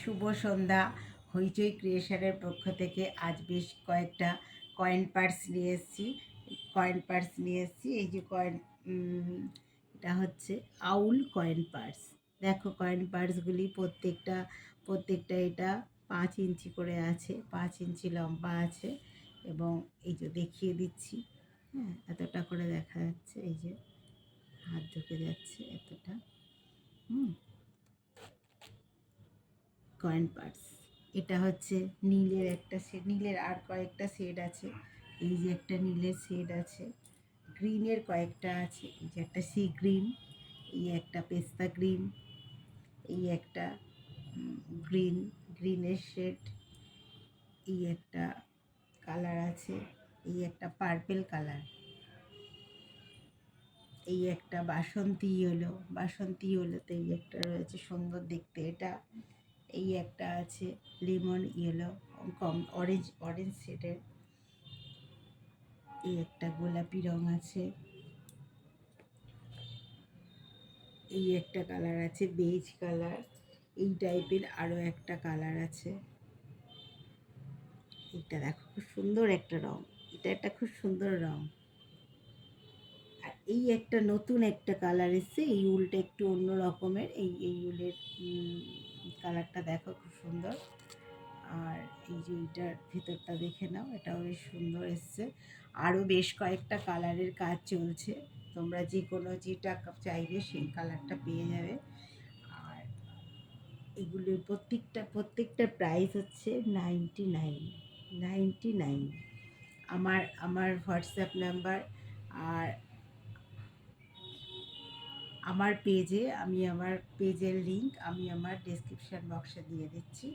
শুভ সন্ধ্যা। হইচই ক্রিয়েশনের পক্ষ থেকে আজ বেশ কয়েকটা কয়েন পার্স নিয়ে এসেছি। এই যে কয়েন, এটা হচ্ছে আউল কয়েন পার্স। দেখো কয়েন পার্সগুলি প্রত্যেকটা এটা 5 ইঞ্চি করে আছে, 5 ইঞ্চি লম্বা আছে। এবং এই যে দেখিয়ে দিচ্ছি, হ্যাঁ এতটা করে দেখা যাচ্ছে, এই যে হাত ঢুকে যাচ্ছে এতটা। হুম, কয়েন পার্স। এটা হচ্ছে নীলের একটা শেড, নীলের আর কয়েকটা শেড আছে। এই যে একটা নীলের শেড আছে, গ্রিনের কয়েকটা আছে, এই যে একটা সি গ্রিন, এই একটা পেস্তা গ্রিন, এই একটা গ্রিন, গ্রিনের শেড, এই একটা কালার আছে, এই একটা পার্পেল কালার, এই একটা বাসন্তী ইয়েলোতে এই একটা রয়েছে সুন্দর দেখতে এটা, এই একটা আছে লেমন ইয়েলো, কম অরেঞ্জ শেডের, এই একটা গোলাপি রং আছে, এই একটা কালার আছে বেজ কালার, এই টাইপের আরও একটা কালার আছে। এটা দেখো খুব সুন্দর একটা রং, এটা একটা খুব সুন্দর রং। আর এই একটা নতুন একটা কালার এসছে, এই উলটা একটু অন্য রকমের, এই উলের কালারটা দেখো খুব সুন্দর। আর এই যে এইটার ভেতরটা দেখে নাও, এটাও বেশ সুন্দর এসছে। আরও বেশ কয়েকটা কালারের কাজ চলছে, তোমরা যে কোনো যেটা চাইবে সেই কালারটা পেয়ে যাবে। আর এগুলোর প্রত্যেকটা প্রাইস হচ্ছে 99। আমার হোয়াটসঅ্যাপ নাম্বার আর আমার পেজের লিংক আমি আমার ডেসক্রিপশান বক্সে দিয়ে দিচ্ছি,